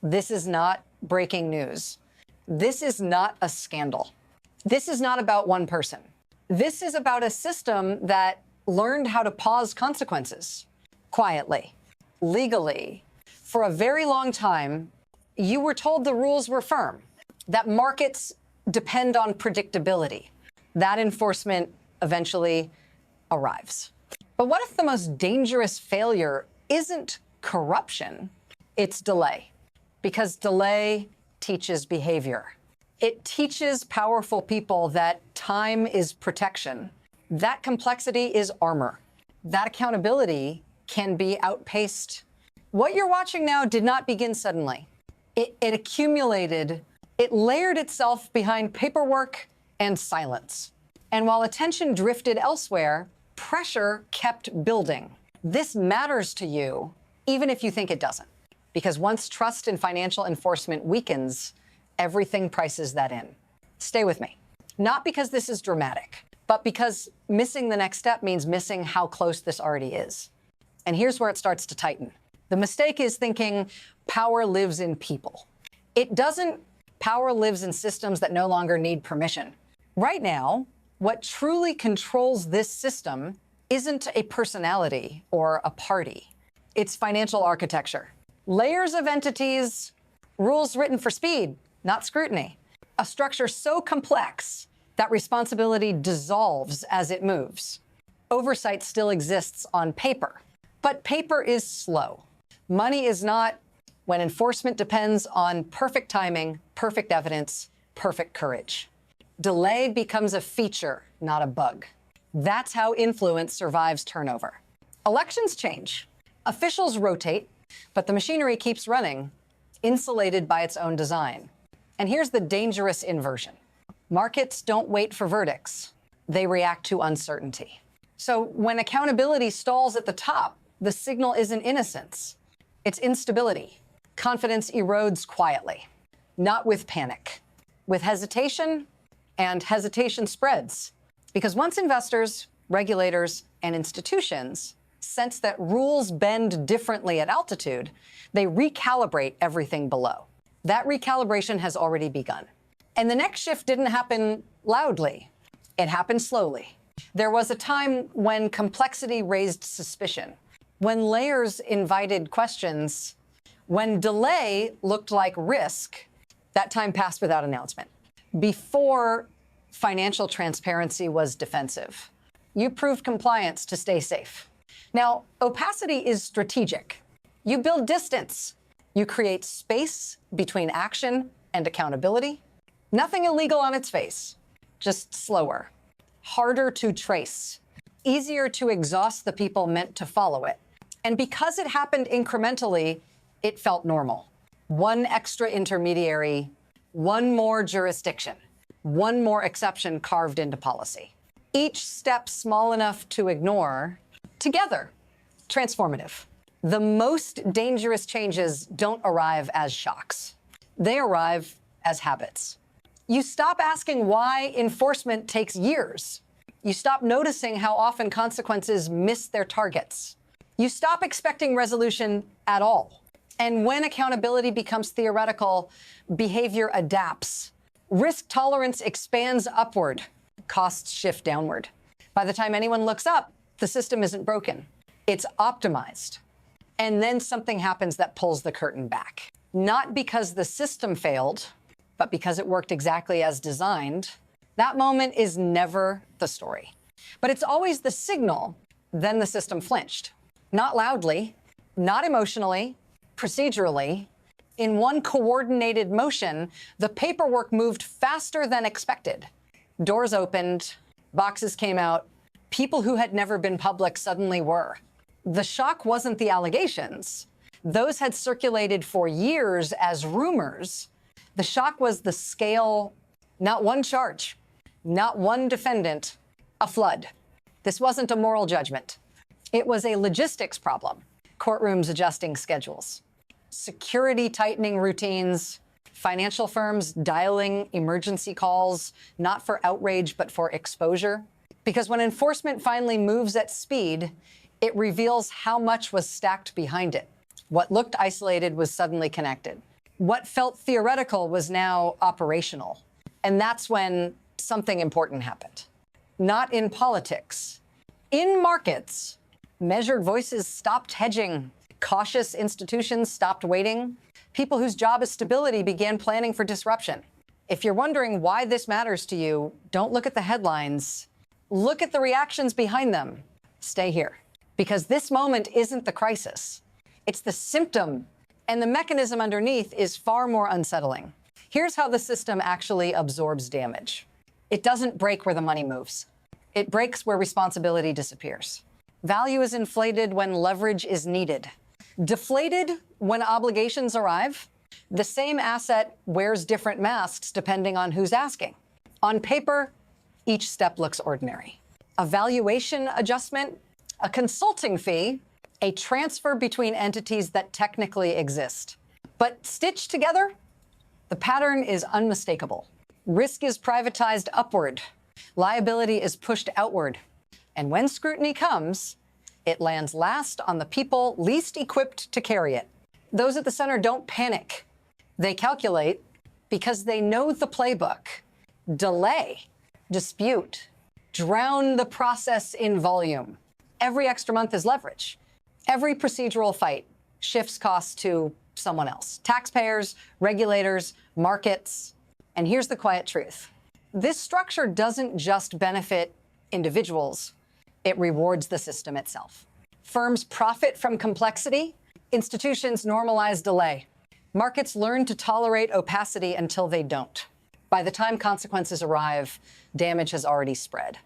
This is not breaking news. This is not a scandal. This is not about one person. This is about a system that learned how to pause consequences quietly, legally. For a very long time, you were told the rules were firm, that markets depend on predictability. That enforcement eventually arrives. But what if the most dangerous failure isn't corruption, it's delay? Because delay teaches behavior. It teaches powerful people that time is protection. That complexity is armor. That accountability can be outpaced. What you're watching now did not begin suddenly. It accumulated, it layered itself behind paperwork and silence. And while attention drifted elsewhere, pressure kept building. This matters to you, even if you think it doesn't. Because once trust in financial enforcement weakens, everything prices that in. Stay with me. Not because this is dramatic, but because missing the next step means missing how close this already is. And here's where it starts to tighten. The mistake is thinking power lives in people. It doesn't. Power lives in systems that no longer need permission. Right now, what truly controls this system isn't a personality or a party. It's financial architecture. Layers of entities, rules written for speed, not scrutiny. A structure so complex that responsibility dissolves as it moves. Oversight still exists on paper, but paper is slow. Money is not, when enforcement depends on perfect timing, perfect evidence, perfect courage. Delay becomes a feature, not a bug. That's how influence survives turnover. Elections change. Officials rotate, but the machinery keeps running, insulated by its own design. And here's the dangerous inversion. Markets don't wait for verdicts. They react to uncertainty. So when accountability stalls at the top, the signal isn't innocence. It's instability. Confidence erodes quietly, not with panic, with hesitation, and hesitation spreads. Because once investors, regulators, and institutions sense that rules bend differently at altitude, they recalibrate everything below. That recalibration has already begun. And the next shift didn't happen loudly. It happened slowly. There was a time when complexity raised suspicion, when layers invited questions, when delay looked like risk. That time passed without announcement. Before financial transparency was defensive, you proved compliance to stay safe. Now, opacity is strategic. You build distance. You create space between action and accountability. Nothing illegal on its face, just slower, harder to trace, easier to exhaust the people meant to follow it. And because it happened incrementally, it felt normal. One extra intermediary, one more jurisdiction, one more exception carved into policy. Each step small enough to ignore, together, transformative. The most dangerous changes don't arrive as shocks. They arrive as habits. You stop asking why enforcement takes years. You stop noticing how often consequences miss their targets. You stop expecting resolution at all. And when accountability becomes theoretical, behavior adapts. Risk tolerance expands upward. Costs shift downward. By the time anyone looks up, the system isn't broken. It's optimized. And then something happens that pulls the curtain back. Not because the system failed, but because it worked exactly as designed. That moment is never the story. But it's always the signal. Then the system flinched. Not loudly, not emotionally, procedurally. In one coordinated motion, the paperwork moved faster than expected. Doors opened, boxes came out, people who had never been public suddenly were. The shock wasn't the allegations. Those had circulated for years as rumors. The shock was the scale, not one charge, not one defendant, a flood. This wasn't a moral judgment. It was a logistics problem. Courtrooms adjusting schedules, security tightening routines, financial firms dialing emergency calls, not for outrage, but for exposure. Because when enforcement finally moves at speed, it reveals how much was stacked behind it. What looked isolated was suddenly connected. What felt theoretical was now operational. And that's when something important happened. Not in politics. In markets, measured voices stopped hedging. Cautious institutions stopped waiting. People whose job is stability began planning for disruption. If you're wondering why this matters to you, don't look at the headlines. Look at the reactions behind them. Stay here. Because this moment isn't the crisis. It's the symptom. And the mechanism underneath is far more unsettling. Here's how the system actually absorbs damage. It doesn't break where the money moves. It breaks where responsibility disappears. Value is inflated when leverage is needed. Deflated when obligations arrive. The same asset wears different masks depending on who's asking. On paper, each step looks ordinary. A valuation adjustment, a consulting fee, a transfer between entities that technically exist. But stitched together, the pattern is unmistakable. Risk is privatized upward. Liability is pushed outward. And when scrutiny comes, it lands last on the people least equipped to carry it. Those at the center don't panic. They calculate because they know the playbook. Delay, dispute, drown the process in volume. Every extra month is leverage. Every procedural fight shifts costs to someone else. Taxpayers, regulators, markets. And here's the quiet truth. This structure doesn't just benefit individuals, it rewards the system itself. Firms profit from complexity, institutions normalize delay. Markets learn to tolerate opacity until they don't. By the time consequences arrive, damage has already spread.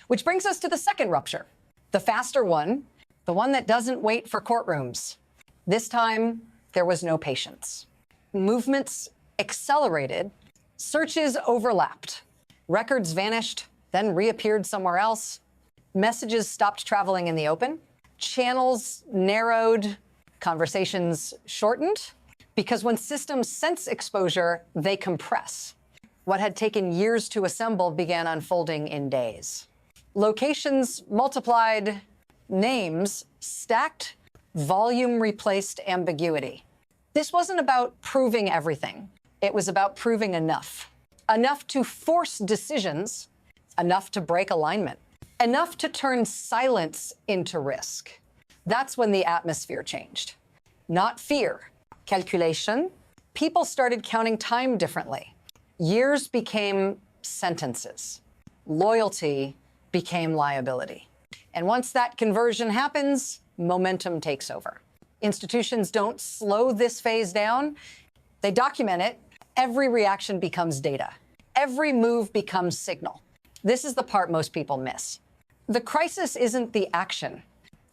Which brings us to the second rupture, the faster one, the one that doesn't wait for courtrooms. This time, there was no patience. Movements accelerated, searches overlapped, records vanished, then reappeared somewhere else. Messages stopped traveling in the open, channels narrowed, conversations shortened, because when systems sense exposure, they compress. What had taken years to assemble began unfolding in days. Locations multiplied, names stacked, volume replaced ambiguity. This wasn't about proving everything. It was about proving enough. Enough to force decisions, enough to break alignment, enough to turn silence into risk. That's when the atmosphere changed. Not fear, calculation. People started counting time differently. Years became sentences. Loyalty became liability. And once that conversion happens, momentum takes over. Institutions don't slow this phase down. They document it. Every reaction becomes data. Every move becomes signal. This is the part most people miss. The crisis isn't the action.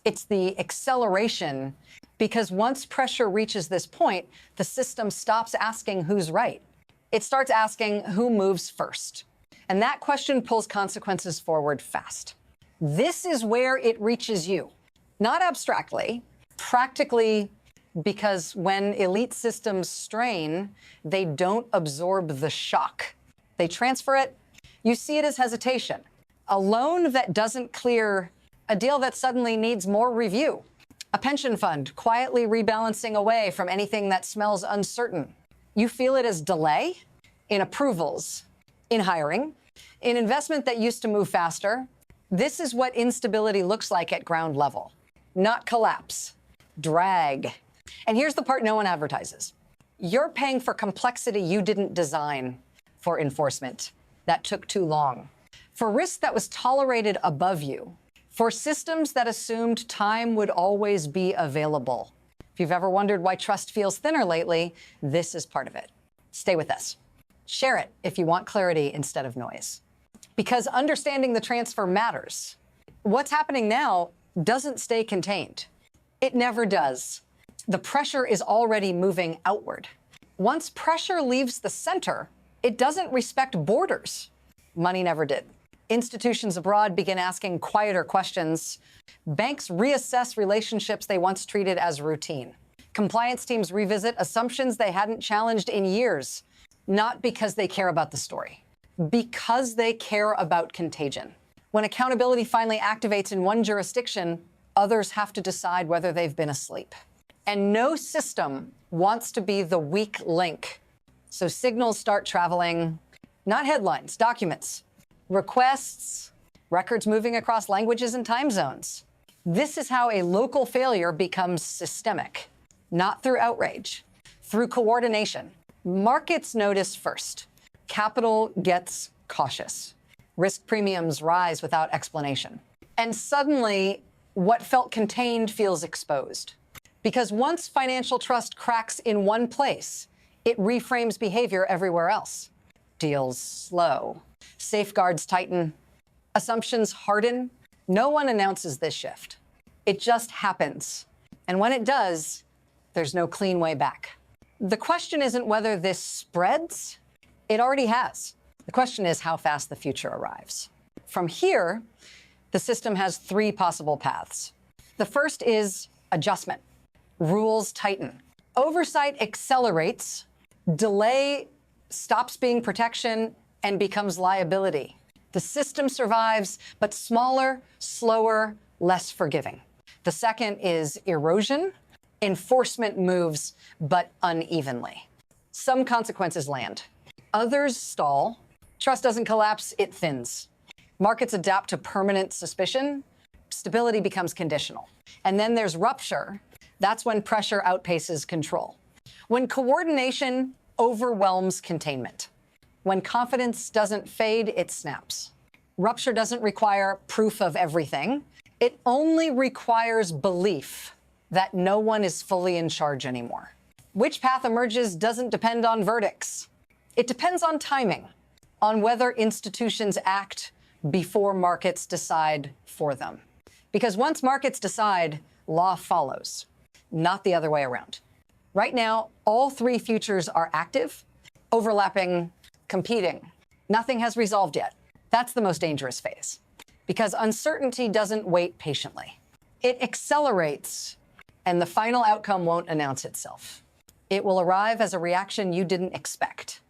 It's the acceleration, because once pressure reaches this point, the system stops asking who's right. It starts asking who moves first. And that question pulls consequences forward fast. This is where it reaches you. Not abstractly, practically, because when elite systems strain, they don't absorb the shock. They transfer it. You see it as hesitation. A loan that doesn't clear, a deal that suddenly needs more review. A pension fund quietly rebalancing away from anything that smells uncertain. You feel it as delay in approvals, in hiring, in investment that used to move faster. This is what instability looks like at ground level. Not collapse, drag. And here's the part no one advertises. You're paying for complexity you didn't design, for enforcement that took too long, for risk that was tolerated above you, for systems that assumed time would always be available. If you've ever wondered why trust feels thinner lately, this is part of it. Stay with us. Share it if you want clarity instead of noise. Because understanding the transfer matters. What's happening now doesn't stay contained. It never does. The pressure is already moving outward. Once pressure leaves the center, it doesn't respect borders. Money never did. Institutions abroad begin asking quieter questions. Banks reassess relationships they once treated as routine. Compliance teams revisit assumptions they hadn't challenged in years, not because they care about the story, because they care about contagion. When accountability finally activates in one jurisdiction, others have to decide whether they've been asleep. And no system wants to be the weak link. So signals start traveling, not headlines, documents, requests, records moving across languages and time zones. This is how a local failure becomes systemic, not through outrage, through coordination. Markets notice first. Capital gets cautious. Risk premiums rise without explanation. And suddenly, what felt contained feels exposed. Because once financial trust cracks in one place, it reframes behavior everywhere else. Deals slow, safeguards tighten, assumptions harden. No one announces this shift. It just happens. And when it does, there's no clean way back. The question isn't whether this spreads. It already has. The question is how fast the future arrives. From here, the system has three possible paths. The first is adjustment. Rules tighten. Oversight accelerates. Delay stops being protection and becomes liability. The system survives, but smaller, slower, less forgiving. The second is erosion. Enforcement moves, but unevenly. Some consequences land. Others stall. Trust doesn't collapse, it thins. Markets adapt to permanent suspicion. Stability becomes conditional. And then there's rupture. That's when pressure outpaces control. When coordination overwhelms containment. When confidence doesn't fade, it snaps. Rupture doesn't require proof of everything. It only requires belief that no one is fully in charge anymore. Which path emerges doesn't depend on verdicts. It depends on timing, on whether institutions act before markets decide for them. Because once markets decide, law follows, not the other way around. Right now, all three futures are active, overlapping, competing. Nothing has resolved yet. That's the most dangerous phase, because uncertainty doesn't wait patiently. It accelerates, and the final outcome won't announce itself. It will arrive as a reaction you didn't expect,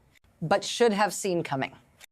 but should have seen coming.